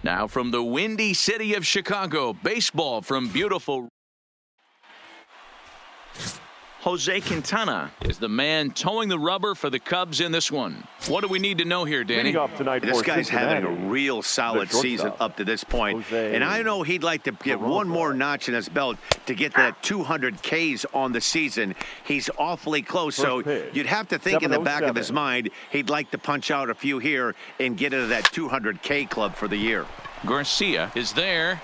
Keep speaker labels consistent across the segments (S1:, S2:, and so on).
S1: Now from the windy city of Chicago, baseball from beautiful Jose Quintana is the man towing the rubber for the Cubs in this one. What do we need to know here, Danny?
S2: This guy's having a real solid season up to this point. And I know he'd like to get one more notch in his belt to get that 200 Ks on the season. He's awfully close, so you'd have to think in the back of his mind he'd like to punch out a few here and get into that 200 K club for the year.
S1: Garcia is there.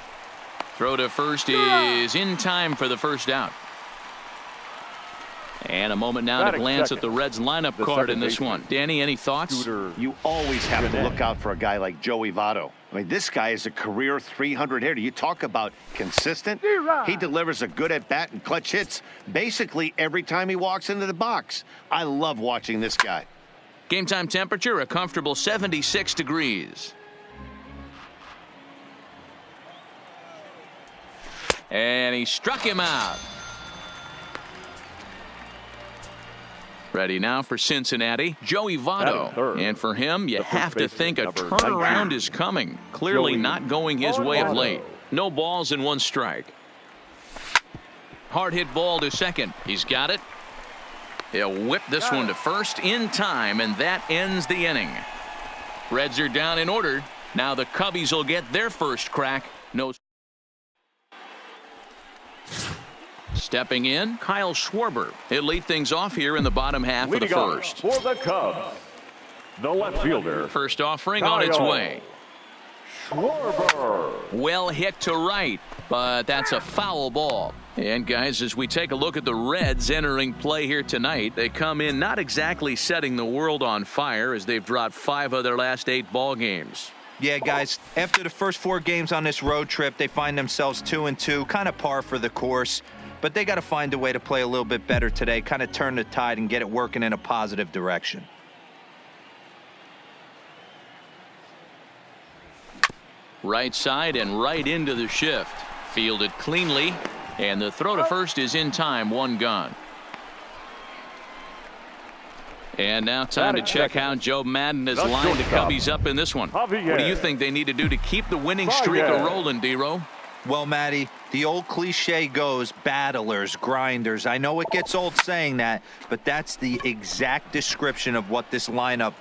S1: Throw to first is in time for the first out. And a moment now to glance at the Reds lineup card in this one. Danny, any thoughts?
S2: You always have to look out for a guy like Joey Votto. I mean, this guy is a career 300 hitter. You talk about consistent. He delivers a good at-bat and clutch hits basically every time he walks into the box. I love watching this guy.
S1: Game time temperature, a comfortable 76 degrees. And he struck him out. Ready now for Cincinnati, Joey Votto. And for him, you have to think a turnaround is coming. Clearly not going his way of late. No balls and one strike. Hard hit ball to second. He's got it. He'll whip this one to first in time, and that ends the inning. Reds are down in order. Now the Cubbies will get their first crack. No. Stepping in, Kyle Schwarber. He'll lead things off here in the bottom half of the first.
S3: For the Cubs, the left fielder.
S1: First offering on its way.
S3: Schwarber.
S1: Well hit to right, but that's a foul ball. And guys, as we take a look at the Reds entering play here tonight, they come in not exactly setting the world on fire as they've dropped 5 of their last 8 ball games.
S4: Yeah, guys, after the first 4 games on this road trip, they find themselves 2-2, kind of par for the course. But they got to find a way to play a little bit better today, kind of turn the tide and get it working in a positive direction.
S1: Right side and right into the shift. Fielded cleanly, and the throw to first is in time, 1 gone. And now time to check how Joe Madden has lined the Cubbies up in this one. What do you think they need to do to keep the winning streak rolling, D-Row?
S4: Well, Matty, the old cliche goes, battlers, grinders. I know it gets old saying that, but that's the exact description of what this lineup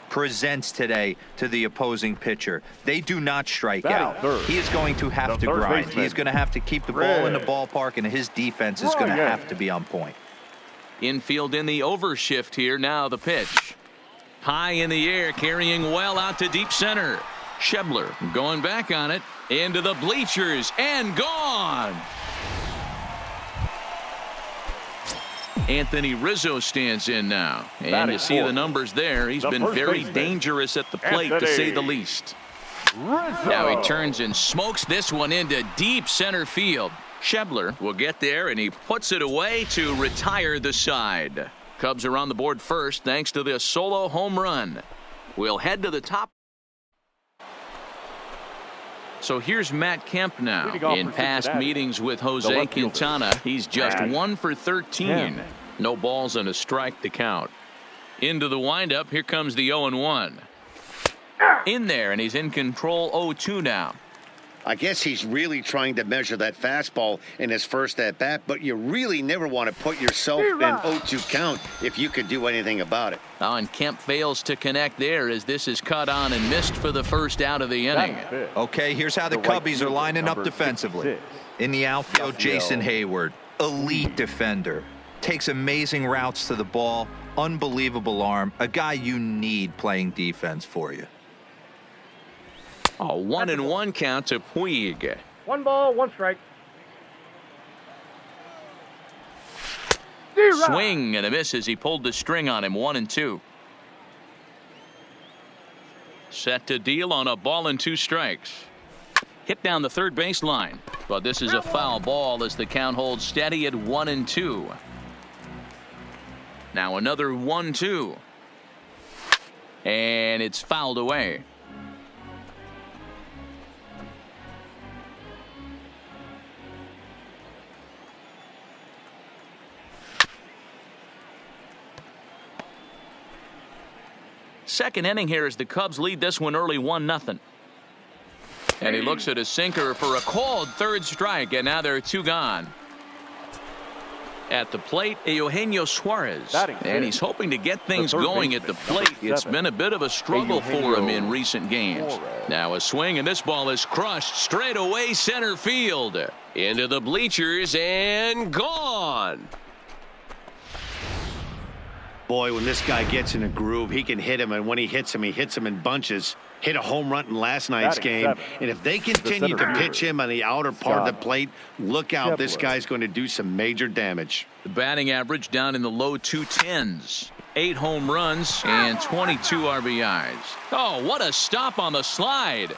S4: presents today to the opposing pitcher. They do not strike out. He is going to have to grind. He is going to have to keep the ball in the ballpark, and his defense is going to have to be on point.
S1: Infield in the overshift here. Now the pitch. High in the air, carrying well out to deep center. Schebler going back on it. Into the bleachers and gone. Anthony Rizzo stands in now. And you see the numbers there. He's been very dangerous at the plate, to say the least. Now he turns and smokes this one into deep center field. Schebler will get there, and he puts it away to retire the side. Cubs are on the board first thanks to this solo home run. We'll head to the top. So here's Matt Kemp now. In past meetings with Jose Quintana, he's just 1 for 13. No balls and a strike to count. Into the windup, here comes the 0-1. In there, and he's in control 0-2 now.
S2: I guess he's really trying to measure that fastball in his first at-bat, but you really never want to put yourself in 0-2 count if you could do anything about it.
S1: Oh, and Kemp fails to connect there as this is cut on and missed for the first out of the inning.
S4: Okay, here's how the Cubbies are lining up defensively. In the outfield, Jason Hayward, elite defender. Takes amazing routes to the ball, unbelievable arm, a guy you need playing defense for you.
S1: A 1-1 count to Puig.
S5: 1 ball, 1 strike.
S1: Swing and a miss as he pulled the string on him. 1-2. Set to deal on a ball and 2 strikes. Hit down the third baseline, but this is a foul ball as the count holds steady at 1-2. Now another 1-2, and it's fouled away. Second inning here as the Cubs lead this one early 1-0. And he looks at his sinker for a called third strike, and now there are 2 gone. At the plate, Eugenio Suarez, and he's hoping to get things going at the plate. It's been a bit of a struggle for him in recent games. Now a swing, and this ball is crushed straight away center field. Into the bleachers and gone.
S2: Boy, when this guy gets in a groove, he can hit him, and when he hits him in bunches. Hit a home run in last night's game, and if they continue to pitch him on the outer part of the plate, look out, this guy's going to do some major damage.
S1: The batting average down in the low 210s. 8 home runs and 22 RBIs. Oh, what a stop on the slide.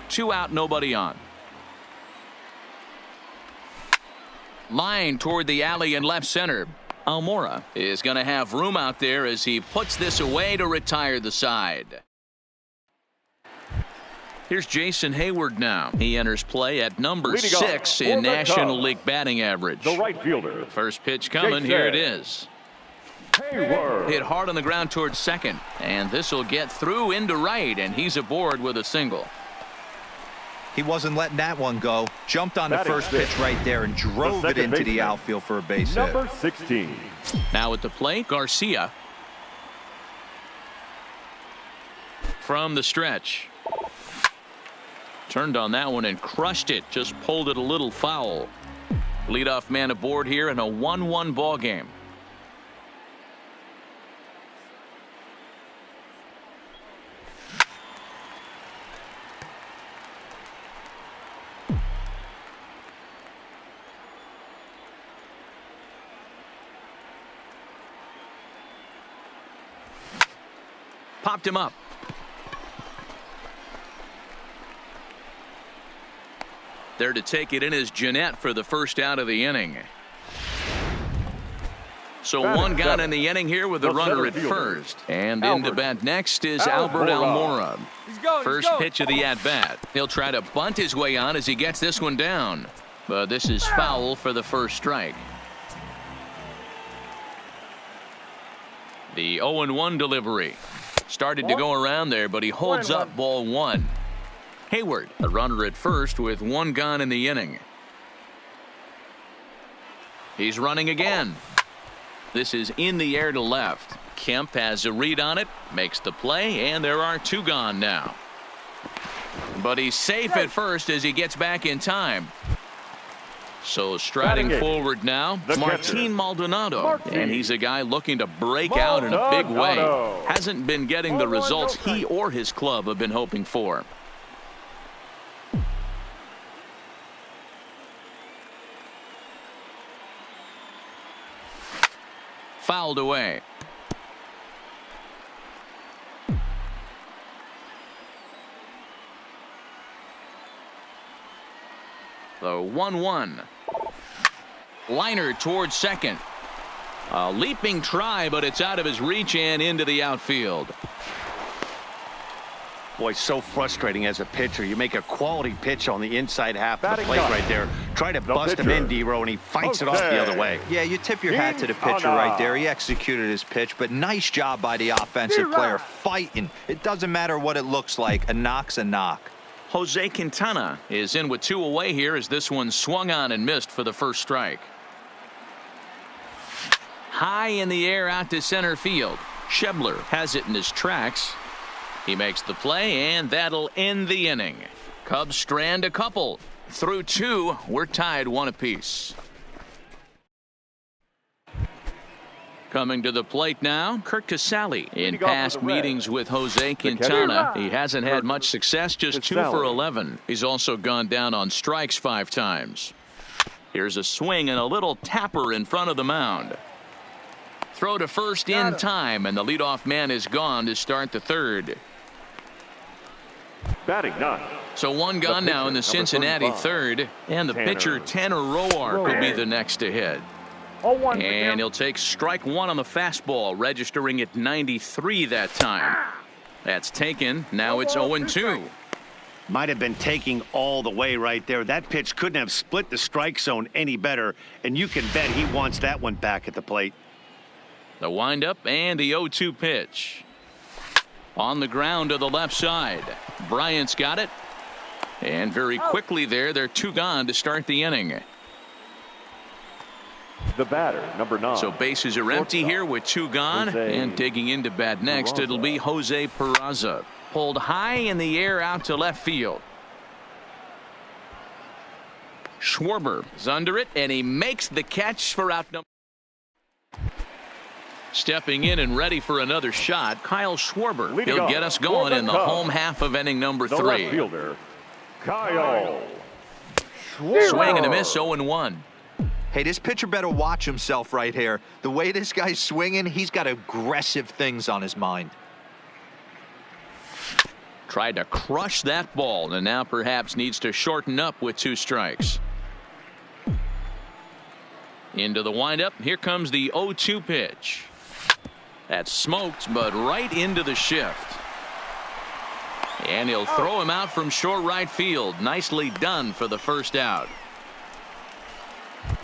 S1: 2 out, nobody on. Line toward the alley in left center. Almora is going to have room out there as he puts this away to retire the side. Here's Jason Hayward now. He enters play at number 6 in National League batting average.
S3: The right fielder.
S1: First pitch coming. Here it is.
S3: Hayward.
S1: Hit hard on the ground towards second. And this will get through into right, and he's aboard with a single.
S4: He wasn't letting that one go. Jumped on the first pitch right there and drove it into the outfield for a base hit.
S3: Number 16.
S1: Now at the plate, Garcia. From the stretch. Turned on that one and crushed it. Just pulled it a little foul. Leadoff man aboard here in a 1-1 ball game. Popped him up. There to take it in is Jeanette for the first out of the inning. So 1 gone in the inning here with the runner at first. And into bat next is Albert Almora. First pitch of the at-bat. He'll try to bunt his way on as he gets this one down. But this is foul for the first strike. The 0-1 delivery. Started to go around there, but he holds up ball 1. Hayward, a runner at first with 1 gone in the inning. He's running again. This is in the air to left. Kemp has a read on it, makes the play, and there are 2 gone now. But he's safe at first as he gets back in time. So striding forward now, Martin Maldonado. And he's a guy looking to break out in a big way. Hasn't been getting the results he or his club have been hoping for. Fouled away. The 1-1. Liner towards second. A leaping try, but it's out of his reach and into the outfield.
S2: Boy, so frustrating as a pitcher. You make a quality pitch on the inside half of the plate right there. Try to bust him in, D-Row, and he fights it off the other way.
S4: Yeah, you tip your hat to the pitcher right there. He executed his pitch, but nice job by the offensive player fighting. It doesn't matter what it looks like. A knock's a knock.
S1: Jose Quintana is in with 2 away here as this one swung on and missed for the first strike. High in the air out to center field. Schebler has it in his tracks. He makes the play, and that'll end the inning. Cubs strand a couple. Through 2, we're tied 1 apiece. Coming to the plate now, Kurt Casale. In past meetings with Jose Quintana, he hasn't had much success, just 2 for 11. He's also gone down on strikes 5 times. Here's a swing and a little tapper in front of the mound. Throw to first in time, and the leadoff man is gone to start the third.
S3: Batting 9.
S1: So 1 gone now in the Cincinnati third, and the pitcher Tanner Roark will be the next to hit. And he'll take strike 1 on the fastball, registering at 93 that time. That's taken. Now it's 0-2.
S2: Might have been taking all the way right there. That pitch couldn't have split the strike zone any better, and you can bet he wants that one back at the plate.
S1: The windup and the 0-2 pitch. On the ground to the left side. Bryant's got it. And very quickly they're 2 gone to start the inning.
S3: The batter, number 9.
S1: So bases are empty here with 2 gone. And digging into bat next, it'll be Jose Peraza. Pulled high in the air out to left field. Schwarber is under it, and he makes the catch for out number. Stepping in and ready for another shot, Kyle Schwarber. He'll get us going in the home half of inning number 3.
S3: Left fielder, Kyle Schwarber.
S1: Swing and a miss, 0-1.
S4: Hey, this pitcher better watch himself right here. The way this guy's swinging, he's got aggressive things on his mind.
S1: Tried to crush that ball, and now perhaps needs to shorten up with 2 strikes. Into the windup. Here comes the 0-2 pitch. That's smoked, but right into the shift. And he'll throw him out from short right field. Nicely done for the first out.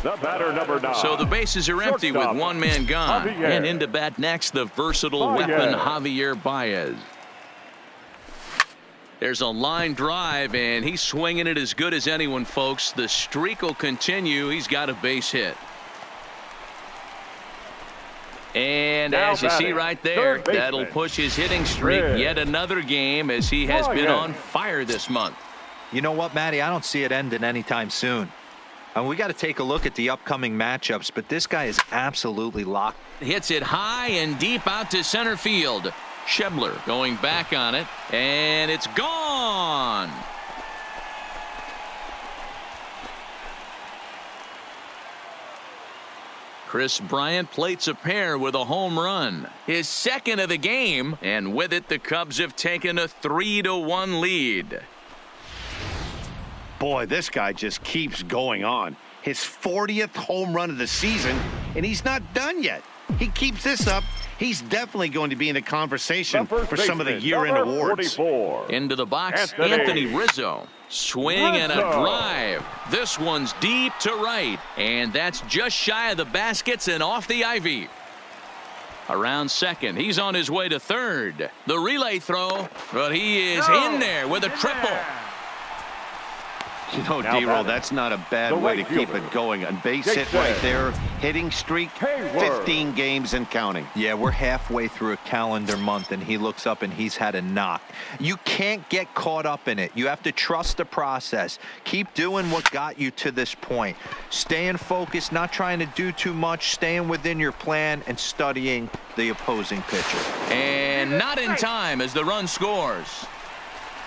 S3: The batter, number 9.
S1: So the bases are empty with 1 man gone.
S3: Javier.
S1: And into bat next, the versatile weapon Javier Baez. There's a line drive, and he's swinging it as good as anyone, folks. The streak will continue. He's got a base hit. And
S3: Now
S1: as you see right there, that'll push his hitting streak yet another game, as he has been on fire this month.
S4: You know what, Matty? I don't see it ending anytime soon. And we got to take a look at the upcoming matchups, but this guy is absolutely locked.
S1: Hits it high and deep out to center field. Schebler going back on it, and it's gone. Chris Bryant plates a pair with a home run, his second of the game, and with it the Cubs have taken a 3-1 lead.
S2: Boy, this guy just keeps going on. His 40th home run of the season, and he's not done yet. He keeps this up, he's definitely going to be in the conversation for some of the year-end awards.
S3: 44.
S1: Into the box,
S3: Anthony
S1: Anthony Rizzo. Swing and a drive. This one's deep to right, and that's just shy of the baskets and off the ivy. Around second, he's on his way to third. The relay throw, but he is in there with a triple.
S2: You know, D-Roll, that's not a bad way to keep it going. A base hit right there, hitting streak, 15 games and counting.
S4: Yeah, we're halfway through a calendar month, and he looks up and he's had a knock. You can't get caught up in it. You have to trust the process. Keep doing what got you to this point. Staying focused, not trying to do too much, staying within your plan, and studying the opposing pitcher.
S1: And not in time as the run scores.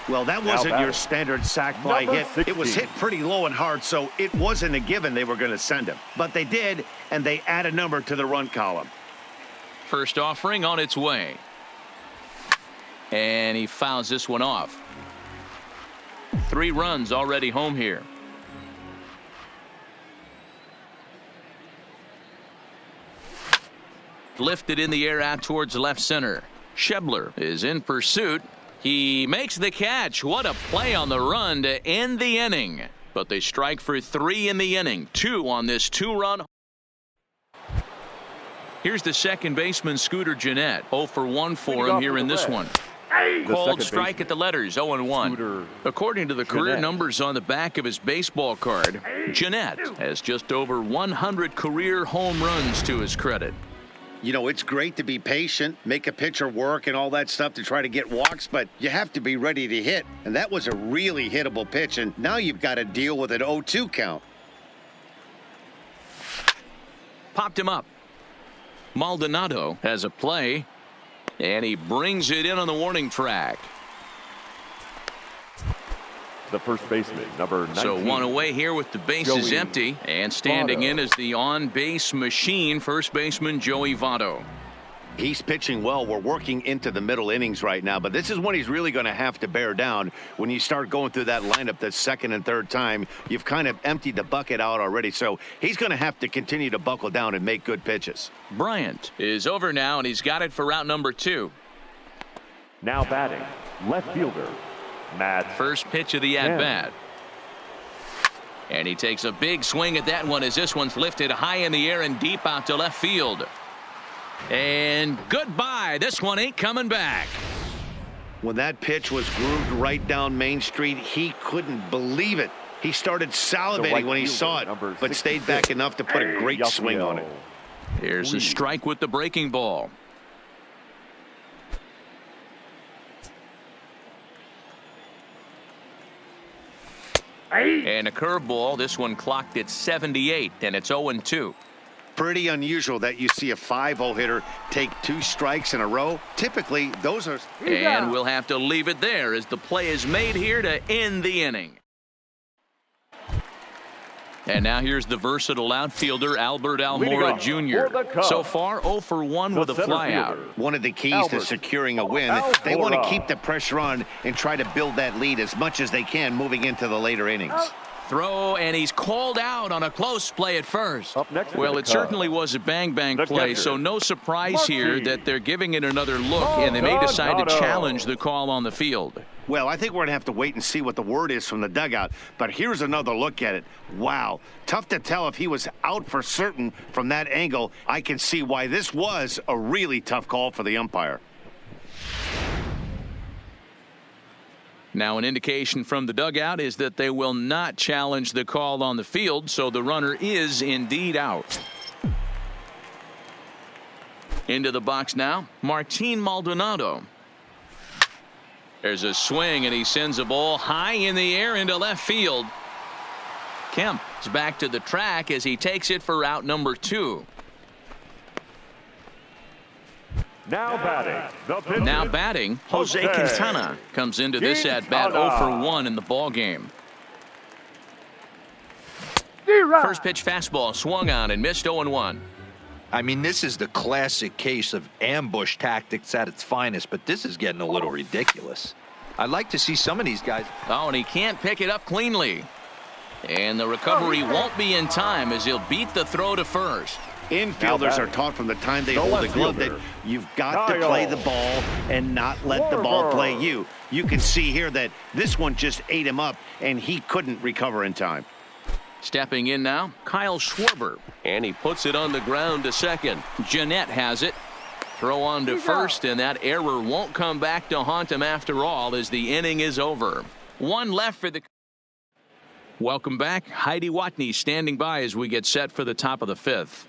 S2: Well, that wasn't your standard sac fly hit.
S3: 16.
S2: It was hit pretty low and hard, so it wasn't a given they were going to send him. But they did, and they add a number to the run column.
S1: First offering on its way. And he fouls this one off. 3 runs already home here. Lifted in the air out towards left center. Schebler is in pursuit. He makes the catch. What a play on the run to end the inning. But they strike for 3 in the inning. 2 on this 2-run. Here's the second baseman, Scooter Gennett. 0 for 1 for him here in this one. Called strike at the letters, 0-1. According to the career numbers on the back of his baseball card, Gennett has just over 100 career home runs to his credit.
S2: You know, it's great to be patient, make a pitcher work and all that stuff to try to get walks, but you have to be ready to hit. And that was a really hittable pitch, and now you've got to deal with an 0-2 count.
S1: Popped him up. Maldonado has a play, and he brings it in on the warning track.
S3: The first baseman, number 19.
S1: So 1 away here with the bases empty, and standing in is the on-base machine, first baseman Joey Votto.
S2: He's pitching well. We're working into the middle innings right now, but this is when he's really going to have to bear down. When you start going through that lineup the second and third time, you've kind of emptied the bucket out already, so he's going to have to continue to buckle down and make good pitches.
S1: Bryant is over now, and he's got it for route number 2.
S3: Now batting, left fielder, Matt.
S1: First pitch of the at-bat. And he takes a big swing at that one as this one's lifted high in the air and deep out to left field. And goodbye. This one ain't coming back.
S2: When that pitch was groomed right down Main Street, he couldn't believe it. He started salivating when he saw it, but stayed back enough to put a great swing on it.
S1: Here's a strike with the breaking ball. And a curveball. This one clocked at 78, and it's 0-2.
S2: Pretty unusual that you see a 5-0 hitter take 2 strikes in a row. Typically, those are...
S1: And we'll have to leave it there as the play is made here to end the inning. And now here's the versatile outfielder, Albert Almora Jr. So far, 0 for 1 with a flyout.
S2: One of the keys to securing a win, they want to keep the pressure on and try to build that lead as much as they can moving into the later innings.
S1: Throw, and he's called out on a close play at first. Well, it certainly was a bang-bang play, so no surprise here that they're giving it another look, and they may decide to challenge the call on the field.
S2: Well, I think we're going to have to wait and see what the word is from the dugout, but here's another look at it. Wow. Tough to tell if he was out for certain from that angle. I can see why this was a really tough call for the umpire.
S1: Now, an indication from the dugout is that they will not challenge the call on the field, so the runner is indeed out. Into the box now, Martin Maldonado. There's a swing, and he sends a ball high in the air into left field. Kemp is back to the track as he takes it for out number 2. Now batting, Jose Quintana comes into this at bat 0 for 1 in the ball game. First pitch fastball swung on and missed 0-1.
S4: I mean, this is the classic case of ambush tactics at its finest, but this is getting a little ridiculous. I'd like to see some of these guys.
S1: Oh, and he can't pick it up cleanly. And the recovery won't be in time as he'll beat the throw to first.
S2: Infielders are taught from the time they hold the glove that you've got to play the ball and not let the ball play you. You can see here that this one just ate him up, and he couldn't recover in time.
S1: Stepping in now, Kyle Schwarber. And he puts it on the ground to second. Jeanette has it. Throw on to first, and that error won't come back to haunt him after all as the inning is over. One left for the... Welcome back. Heidi Watney standing by as we get set for the top of the 5th.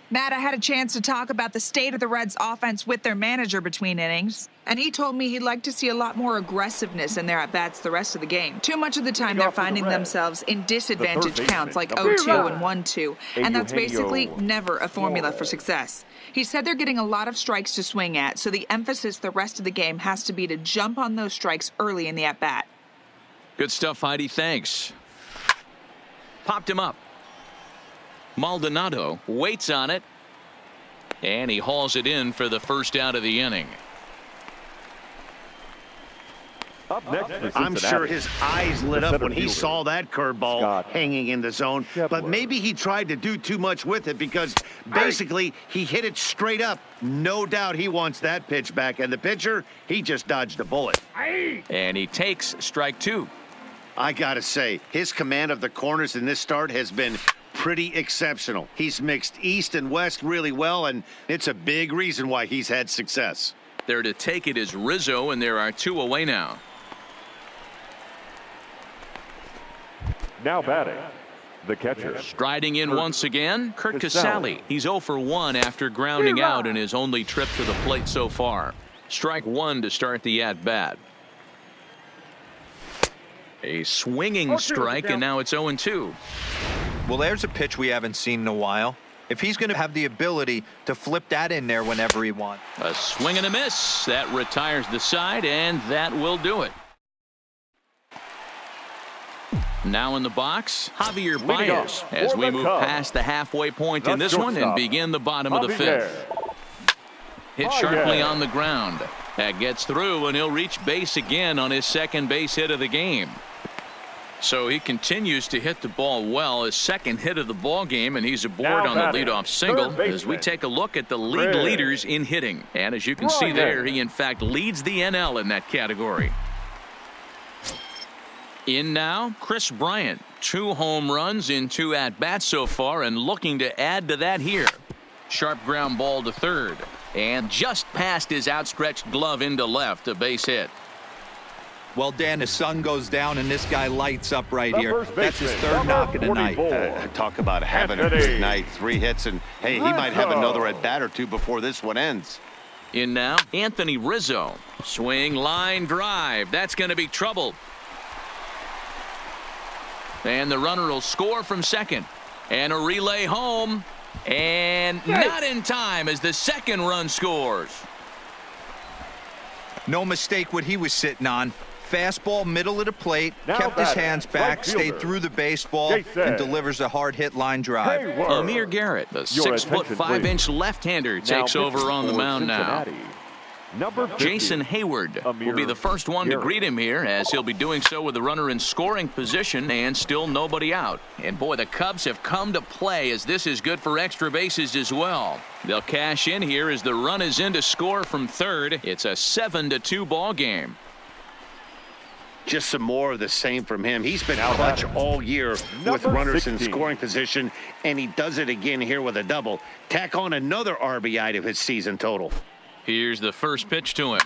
S5: Matt, I had a chance to talk about the state of the Reds offense with their manager between innings, and he told me he'd like to see a lot more aggressiveness in their at-bats the rest of the game. Too much of the time they're finding themselves in disadvantage counts like 0-2 and 1-2, and that's basically never a formula for success. He said they're getting a lot of strikes to swing at, so the emphasis the rest of the game has to be to jump on those strikes early in the at-bat.
S1: Good stuff, Heidi. Thanks. Popped him up. Maldonado waits on it, and he hauls it in for the first out of the inning.
S2: I'm sure his eyes lit up when he saw that curveball hanging in the zone, but maybe he tried to do too much with it because basically he hit it straight up. No doubt he wants that pitch back, and the pitcher, he just dodged a bullet.
S1: And he takes strike 2.
S2: I gotta say, his command of the corners in this start has been pretty exceptional. He's mixed east and west really well, and it's a big reason why he's had success.
S1: There to take it is Rizzo, and there are 2 away now.
S3: Now batting, the catcher.
S1: Striding in once again, Kurt Casale. He's 0 for 1 after grounding out in his only trip to the plate so far. Strike 1 to start the at-bat. A swinging strike, and now it's 0-2.
S4: Well, there's a pitch we haven't seen in a while. If he's going to have the ability to flip that in there whenever he wants.
S1: A swing and a miss. That retires the side, and that will do it. Now in the box, Javier Baez as we move past the halfway point in this one and begin the bottom of the 5th. Hit sharply on the ground. That gets through, and he'll reach base again on his second base hit of the game. So he continues to hit the ball well, his second hit of the ball game, and he's aboard on the leadoff single as we take a look at the league leaders in hitting. And as you can see there, he in fact leads the NL in that category. In now, Chris Bryant. 2 home runs in 2 at-bats so far, and looking to add to that here. Sharp ground ball to third. And just past his outstretched glove into left, a base hit.
S4: Well, Dan, the sun goes down and this guy lights up right
S3: The
S4: here.
S3: first
S4: That's his
S3: baseman,
S4: third knock of the
S3: number
S4: night.
S3: 44.
S2: Talk about having a good night. 3 hits, and hey, he might have another at bat or 2 before this one ends.
S1: In now, Anthony Rizzo. Swing, line, drive. That's going to be trouble. And the runner will score from second. And a relay home. And not in time as the second run scores.
S4: No mistake what he was sitting on. Fastball, middle of the plate,
S3: Now
S4: kept his
S3: batting,
S4: hands back,
S3: right
S4: stayed
S3: fielder,
S4: through the baseball,
S3: Jason
S4: and delivers a hard hit line drive.
S3: Hayward.
S1: Amir Garrett, the
S3: Your
S1: 6'5" left-hander, takes
S3: Now
S1: over on the
S3: for
S1: mound now.
S3: Cincinnati, Number 50,
S1: Jason Hayward will be the first one to
S3: Garrett.
S1: greet him here, as he'll be doing so with the runner in scoring position and still nobody out. And boy, the Cubs have come to play, as this is good for extra bases as well. They'll cash in here as the run is in to score from third. It's a 7-2 ball game.
S2: Just some more of the same from him. He's been
S3: Now
S2: clutch
S3: batting,
S2: all year with
S3: number
S2: runners in
S3: 16.
S2: scoring position, and he does it again here with a double. Tack on another RBI to his season total.
S1: Here's the first pitch to him.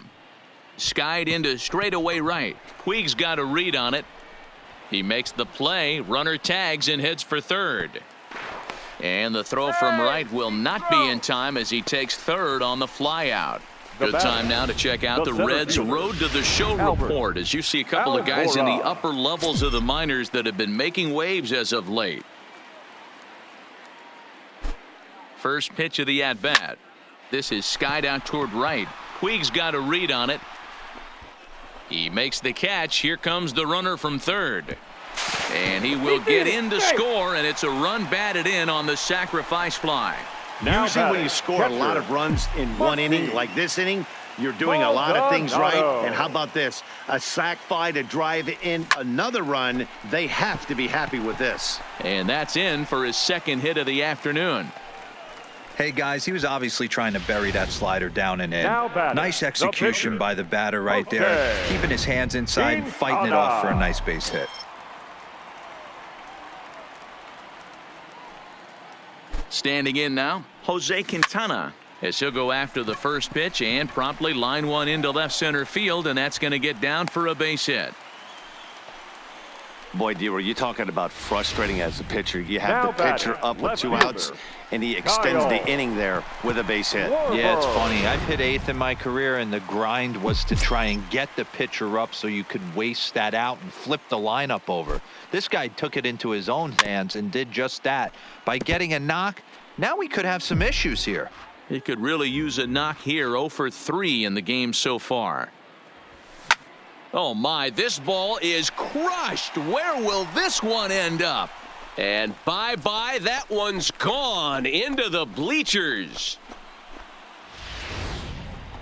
S1: Skied into straightaway right. Puig's got a read on it. He makes the play. Runner tags and heads for third. And the throw from right will not be in time as he takes third on the flyout. Good time now to check out the Reds' Road to the Show report, as you see a couple of guys in the upper levels of the minors that have been making waves as of late. First pitch of the at-bat. This is skied out toward right. Puig's got a read on it. He makes the catch. Here comes the runner from third. And he will get in to score, and it's a run batted in on the sacrifice fly.
S3: Now
S2: Usually when
S3: batting,
S2: you score a lot of runs in one inning, like this inning, you're doing a lot of things right.
S3: Maldonado.
S2: And how about this? A sac fly to drive in another run. They have to be happy with this.
S1: And that's in for his second hit of the afternoon.
S4: Hey, guys, he was obviously trying to bury that slider down and in.
S3: Now batting,
S4: Nice
S3: the
S4: execution
S3: pitcher.
S4: by the batter right there.
S3: Okay.
S4: Keeping his hands inside and fighting it off for a nice base hit.
S1: Standing in now, Jose Quintana, as he'll go after the first pitch and promptly line one into left center field, and that's going to get down for a base hit.
S2: Boy, D, were you talking about frustrating as a pitcher? You have
S3: Now
S2: the pitcher
S3: batting,
S2: up with
S3: left
S2: 2
S3: fielder,
S2: outs, and he extends the
S3: Kyle.
S2: inning there with a base hit.
S4: Yeah, it's funny. I've hit 8th in my career, and the grind was to try and get the pitcher up so you could waste that out and flip the lineup over. This guy took it into his own hands and did just that. By getting a knock, now we could have some issues here.
S1: He could really use a knock here. 0 for 3 in the game so far. Oh my, this ball is crushed. Where will this one end up? And bye-bye, that one's gone into the bleachers.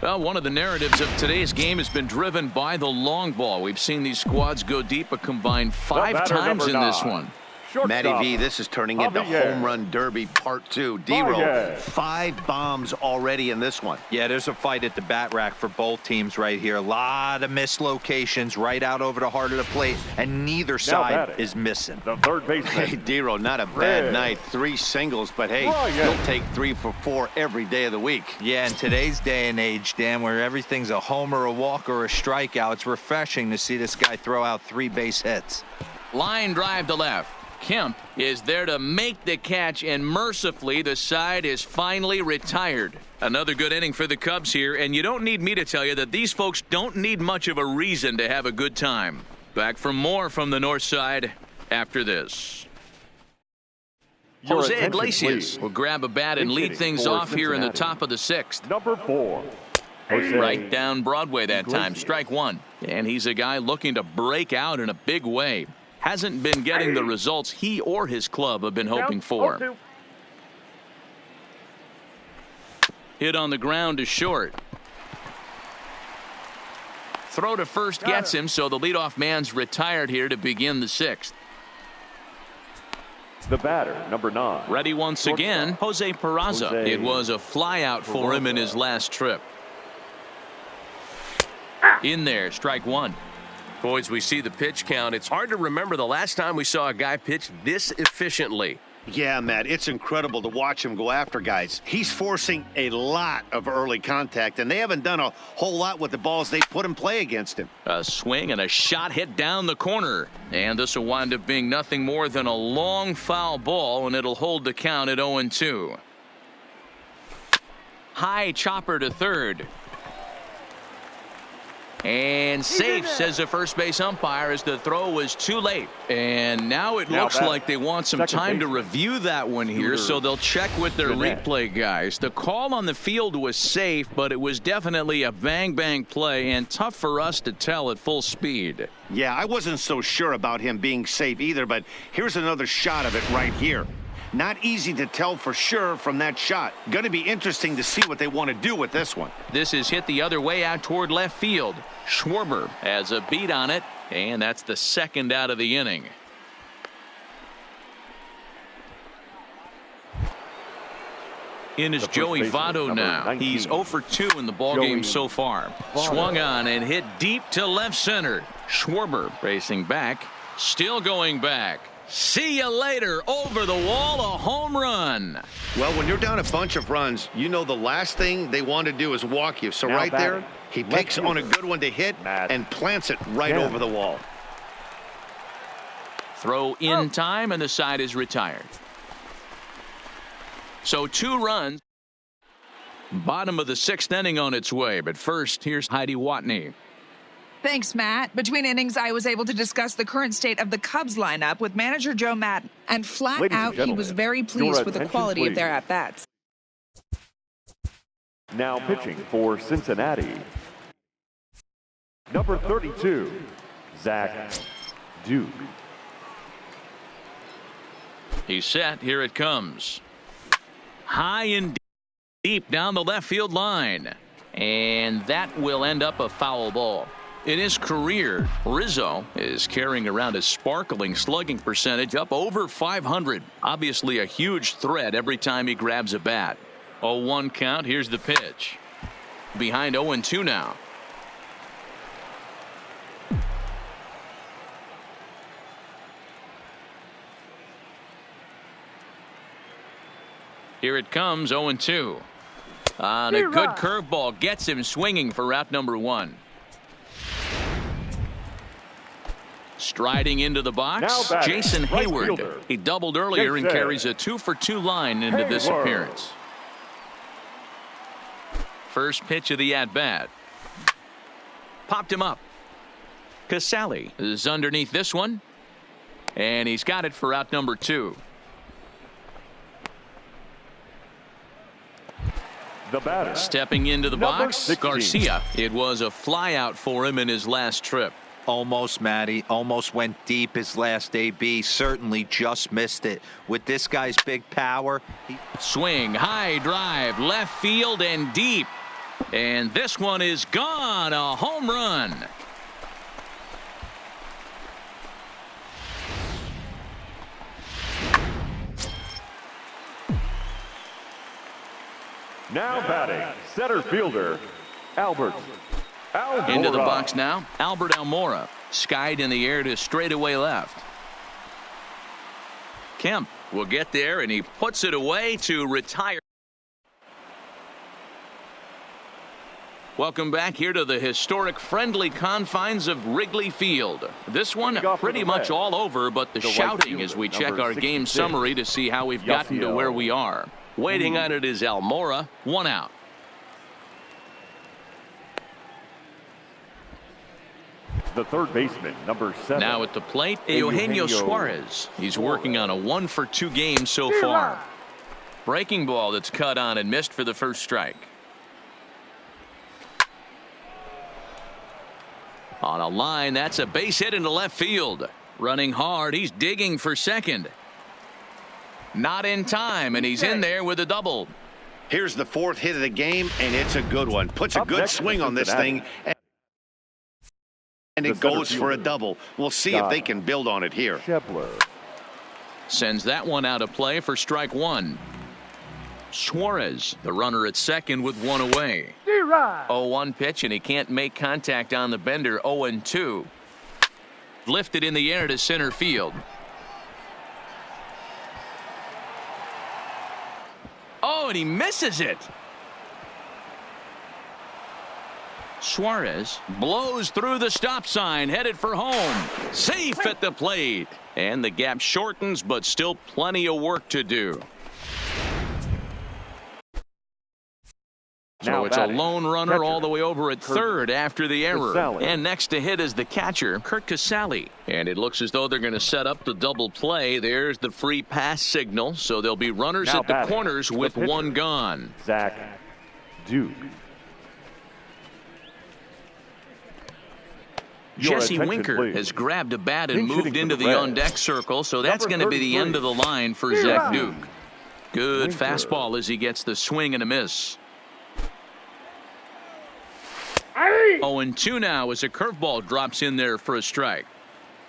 S1: Well, one of the narratives of today's game has been driven by the long ball. We've seen these squads go deep a combined 5
S3: batter,
S1: times in
S3: number
S1: this
S3: 9.
S1: one.
S2: Matty V, this is turning into
S3: Javier.
S2: Home Run Derby Part 2. D-Roll,
S3: Javier.
S2: 5 bombs already in this one.
S4: Yeah, there's a fight at the bat rack for both teams right here. A lot of missed locations right out over the heart of the plate, and neither side
S3: batting,
S4: is missing.
S3: The third
S2: Hey,
S3: baseman,
S2: D-Roll, not a bad
S3: Red.
S2: night. 3 singles, but hey,
S3: Ryan.
S2: you'll take 3 for 4 every day of the week.
S4: Yeah, in today's day and age, Dan, where everything's a homer, a walk, or a strikeout, it's refreshing to see this guy throw out 3 base hits.
S1: Line drive to left. Kemp is there to make the catch, and mercifully the side is finally retired. Another good inning for the Cubs here, and you don't need me to tell you that these folks don't need much of a reason to have a good time. Back for more from the north side after this.
S3: Your
S1: Jose
S3: attention,
S1: Iglesias
S3: please.
S1: will grab a bat and lead
S3: Hitting
S1: things
S3: for
S1: off here in the
S3: Cincinnati.
S1: top of the 6th.
S3: number 4. Jose
S1: Right down Broadway that time.
S3: Iglesias.
S1: Strike one. And he's a guy looking to break out in a big way. Hasn't been getting the results he or his club have been hoping for.
S3: 0-2.
S1: Hit on the ground to short. Throw to first gets him, so the leadoff man's retired here to begin the 6th.
S3: The batter, number 9.
S1: Ready once again, Jose Peraza.
S3: Jose
S1: It was a flyout for him in his last trip. In there, strike one.
S6: Boys, we see the pitch count. It's hard to remember the last time we saw a guy pitch this efficiently.
S2: Yeah, Matt, it's incredible to watch him go after guys. He's forcing a lot of early contact, and they haven't done a whole lot with the balls they put in play against him.
S1: A swing and a shot hit down the corner. And this will wind up being nothing more than a long foul ball, and it'll hold the count at 0-2. High chopper to third. And safe, says the first base umpire, as the throw was too late. And now it looks like they want some time to review that one here, so they'll check with their replay guys. The call on the field was safe, but it was definitely a bang-bang play and tough for us to tell at full speed.
S2: Yeah, I wasn't so sure about him being safe either, but here's another shot of it right here. Not easy to tell for sure from that shot. Going to be interesting to see what they want to do with this one.
S1: This is hit the other way out toward left field. Schwarber has a beat on it, and that's the second out of the inning. In is Joey Votto now. He's 0 for 2 in the ballgame so far. Swung on and hit deep to left center. Schwarber racing back, still going back. See you later. Over the wall, a home run.
S2: Well, when you're down a bunch of runs, you know the last thing they want to do is walk you. So
S3: now
S2: right there, he picks on a good one to hit and plants it right over the wall.
S1: Throw in time, and the side is retired. So 2 runs. Bottom of the 6th inning on its way. But first, here's Heidi Watney.
S5: Thanks, Matt. Between innings, I was able to discuss the current state of the Cubs lineup with manager Joe Maddon. And flat out, he was very pleased with the quality of their at-bats.
S3: Now pitching for Cincinnati, number 32, Zach Duke.
S1: He's set. Here it comes. High and deep down the left field line. And that will end up a foul ball. In his career, Rizzo is carrying around a sparkling slugging percentage up over 500. Obviously a huge threat every time he grabs a bat. 0-1 count. Here's the pitch. Behind 0-2 now. Here it comes, 0-2. On a good curveball, gets him swinging for out number 1. Striding into the box, Jason Hayward. He doubled earlier and carries a 2 for 2 line into this appearance. First pitch of the at-bat. Popped him up. Casali is underneath this one. And he's got it for out number 2.
S3: The batter.
S1: Stepping into the box,
S3: 16.
S1: Garcia. It was a fly out for him in his last trip.
S4: Almost, Matty. Almost went deep his last AB. Certainly just missed it. With this guy's big power.
S1: Swing, high drive, left field and deep. And this one is gone. A home run.
S3: Now batting, center fielder, Albert Almora.
S1: Into the box now, Albert Almora. Skied in the air to straightaway left. Kemp will get there, and he puts it away to retire. Welcome back here to the historic friendly confines of Wrigley Field. This one pretty much all over, but the shouting as we check our game summary to see how we've gotten to where we are. Waiting on it is Almora, 1 out.
S3: The third baseman, number 7.
S1: Now at the plate, Eugenio Suarez. He's working on a 1 for 2 game so far. Breaking ball that's cut on and missed for the first strike. On a line, that's a base hit into left field. Running hard, he's digging for second. Not in time, and he's in there with a double.
S2: Here's the 4th hit of the game, and it's a good one. Puts a good swing on this thing, and it goes for a double. We'll see if they can build on it here.
S3: Shepler
S1: sends that one out of play for strike 1. Suarez, the runner at second with 1 away. 0-1 pitch, and he can't make contact on the bender. 0-2. Lifted in the air to center field. and he misses it. Suarez blows through the stop sign, headed for home. Safe at the plate. And the gap shortens, but still plenty of work to do. So it's a lone runner all the way over at third after the error. And next to hit is the catcher, Kurt Casale. And it looks as though they're going to set up the double play. There's the free pass signal. So there'll be runners at the corners with one gone.
S3: Zach Duke.
S1: Jesse Winker has grabbed a bat and moved into the on-deck circle, so that's going to be the end of the line for Zach Duke. Good fastball as he gets the swing and a miss. 0-2 now as a curveball drops in there for a strike.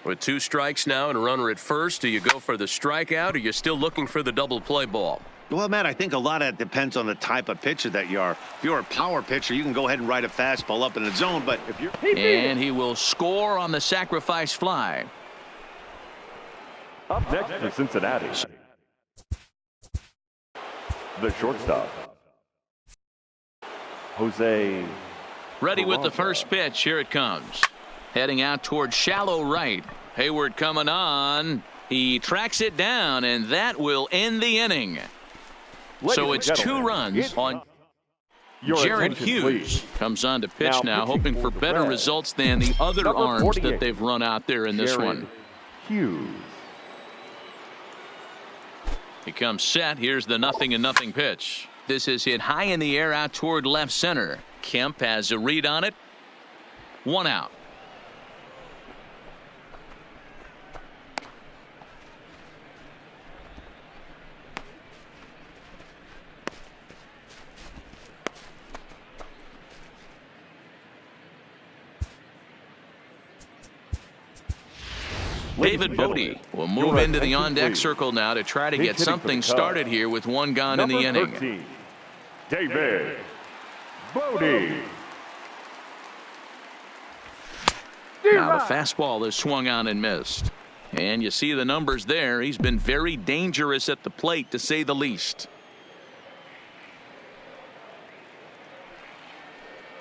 S1: With 2 strikes now and a runner at first, do you go for the strikeout or are you still looking for the double play ball?
S2: Well, Matt, I think a lot of it depends on the type of pitcher that you are. If you're a power pitcher, you can go ahead and ride a fastball up in the zone, but if you're...
S1: And he will score on the sacrifice fly.
S3: Up next for Cincinnati, the shortstop, Jose.
S1: Ready with the first pitch. Here it comes. Heading out toward shallow right. Hayward coming on. He tracks it down, and that will end the inning. So it's 2 runs on. Jared Hughes comes on to pitch now, hoping for better results than the other arms that they've run out there in this one.
S3: Hughes.
S1: He comes set. Here's the 0-0 pitch. This is hit high in the air out toward left center. Kemp has a read on it. 1 out. David Bodie will move into the on-deck circle now to try to get something started here with 1 gone in the inning.
S3: 13, David Bodie.
S1: Now the fastball is swung on and missed. And you see the numbers there. He's been very dangerous at the plate, to say the least.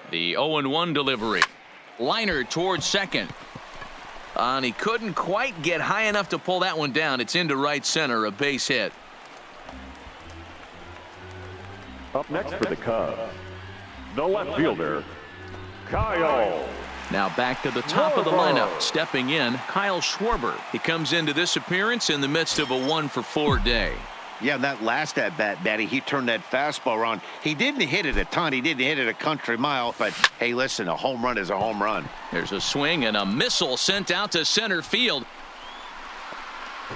S1: The 0-1 delivery. Liner towards second. And he couldn't quite get high enough to pull that one down. It's into right center, a base hit.
S3: Up next for the Cubs, the left fielder, Kyle.
S1: Now back to the top of the lineup. Stepping in, Kyle Schwarber. He comes into this appearance in the midst of a 1-for-4 day.
S2: Yeah, that last at-bat, Daddy, he turned that fastball around. He didn't hit it a ton. He didn't hit it a country mile. But, hey, listen, a home run is a home run.
S1: There's a swing and a missile sent out to center field.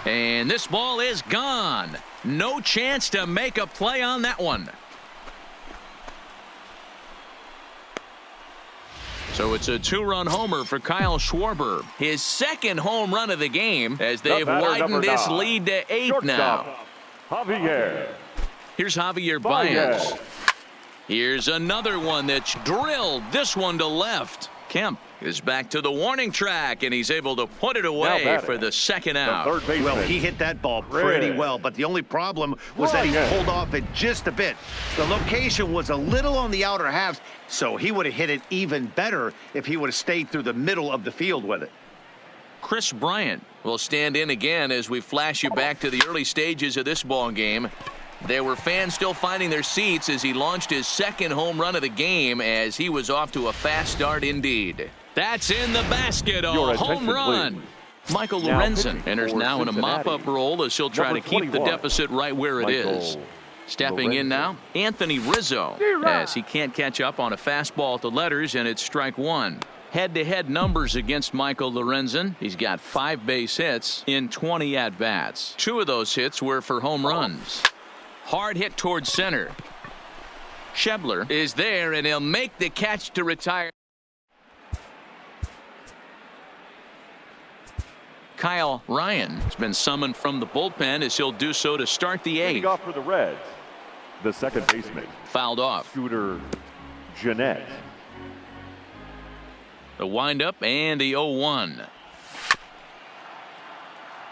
S1: And this ball is gone. No chance to make a play on that one. So it's a 2-run homer for Kyle Schwarber. His 2nd home run of the game as they've widened this lead to 8 now.
S3: Javier.
S1: Here's Javier Baez. Here's another one that's drilled. This one to left. Kemp is back to the warning track, and he's able to put it away for the 2nd out.
S2: Well, he hit that ball pretty well, but the only problem was that he pulled off it just a bit. The location was a little on the outer half, so he would have hit it even better if he would have stayed through the middle of the field with it.
S1: Chris Bryant will stand in again as we flash you back to the early stages of this ball game. There were fans still finding their seats as he launched his 2nd home run of the game as he was off to a fast start indeed. That's in the basket, a home run. Michael Lorenzen enters now in a mop-up role as he'll try to keep the deficit right where it is. Stepping in now, Anthony Rizzo, as he can't catch up on a fastball to letters, and it's strike 1. Head-to-head numbers against Michael Lorenzen. He's got 5 base hits in 20 at-bats. 2 of those hits were for home runs. Hard hit towards center. Schebler is there, and he'll make the catch to retire. Kyle Ryan has been summoned from the bullpen as he'll do so to start the 8th.
S3: Leading off for the Reds, the 2nd baseman.
S1: Fouled off.
S3: Scooter Gennett.
S1: The windup and the 0-1.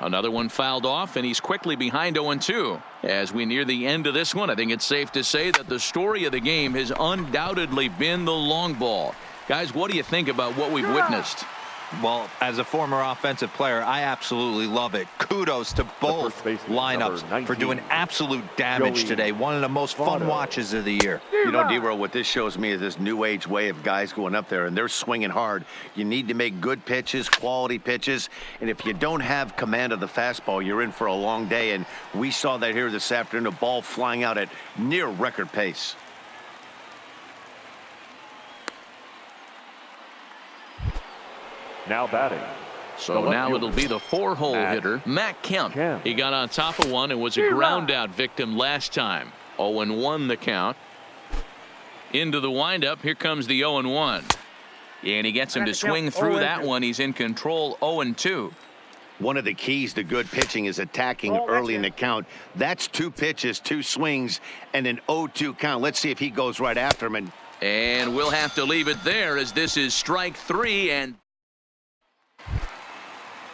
S1: Another one fouled off, and he's quickly behind 0-2. As we near the end of this one, I think it's safe to say that the story of the game has undoubtedly been the long ball. Guys, what do you think about what we've witnessed?
S4: Well, as a former offensive player, I absolutely love it. Kudos to both lineups for doing absolute damage today. One of the most fun watches of the year.
S2: You know, D-Roll, what this shows me is this new age way of guys going up there, and they're swinging hard. You need to make good pitches, quality pitches, and if you don't have command of the fastball, you're in for a long day, and we saw that here this afternoon, a ball flying out at near record pace.
S3: Now batting.
S1: So now it'll be the 4-hole hitter, Matt Kemp. He got on top of one and was a ground-out victim last time. 0-1 the count. Into the windup. Here comes the 0-1. And he gets him to swing through that one. He's in control. 0-2.
S2: One of the keys to good pitching is attacking early in the count. That's 2 pitches, 2 swings, and an 0-2 count. Let's see if he goes right after him.
S1: And we'll have to leave it there as this is strike 3. And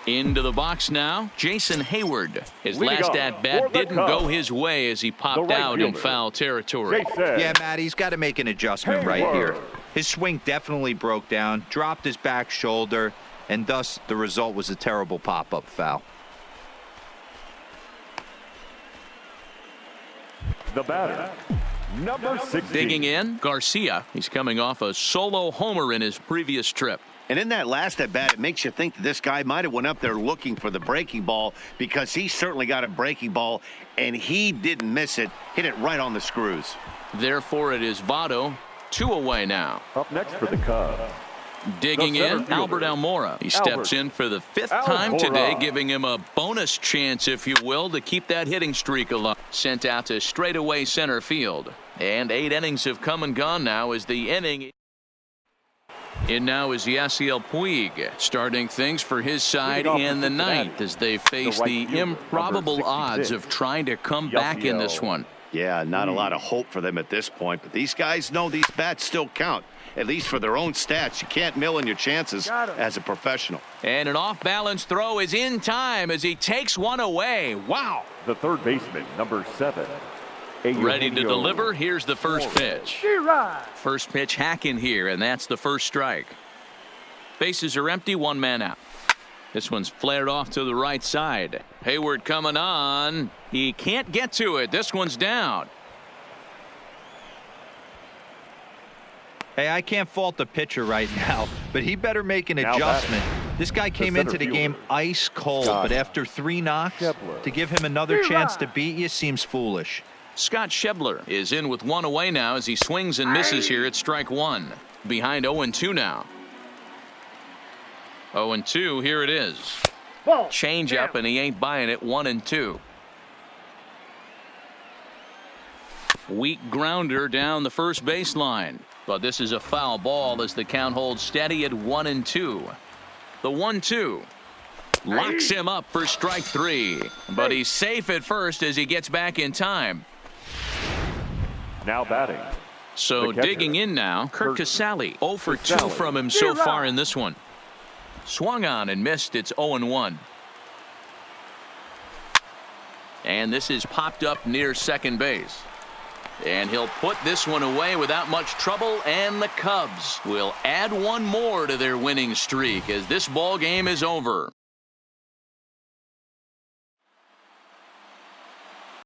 S1: into the box now, Jason Hayward. His last at-bat didn't go his way as he popped out in foul territory.
S4: Yeah, Matt, he's got to make an adjustment right here. His swing definitely broke down, dropped his back shoulder, and thus the result was a terrible pop-up foul.
S3: The batter, number 16.
S1: Digging in, Garcia. He's coming off a solo homer in his previous trip.
S2: And in that last at-bat, it makes you think that this guy might have went up there looking for the breaking ball, because he certainly got a breaking ball, and he didn't miss it. Hit it right on the screws.
S1: Therefore, it is Votto. 2 away now.
S3: Up next for the Cubs.
S1: Digging in, Albert Almora. He steps in for the 5th time today, giving him a bonus chance, if you will, to keep that hitting streak alive. Sent out to straightaway center field. And 8 innings have come and gone now as the inning. In now is Yasiel Puig, starting things for his side in the 9th as they face the improbable odds of trying to come back in this one.
S2: Yeah, not a lot of hope for them at this point, but these guys know these bats still count, at least for their own stats. You can't mill in your chances as a professional.
S1: And an off-balance throw is in time as he takes one away. Wow.
S3: The third baseman, number 7.
S1: Ready to deliver. Here's the first pitch. First pitch hacking here, and that's the first strike. Bases are empty, 1 man out. This one's flared off to the right side. Hayward coming on. He can't get to it. This one's down.
S4: Hey, I can't fault the pitcher right now, but he better make an adjustment. This guy came into the game ice cold, but after 3 knocks, to give him another chance to beat you seems foolish.
S1: Scott Schebler is in with 1 away now as he swings and misses here at strike 1. Behind 0-2 now. 0-2, here it is. Change up, and he ain't buying it. 1-2. Weak grounder down the first baseline. But this is a foul ball as the count holds steady at 1-2. The 1-2. Locks him up for strike 3. But he's safe at first as he gets back in time.
S3: Now batting.
S1: So digging in now, Kurt Casale. 0 for 2 from him so far in this one. Swung on and missed. It's 0-1. And this is popped up near second base. And he'll put this one away without much trouble, and the Cubs will add 1 more to their winning streak as this ball game is over.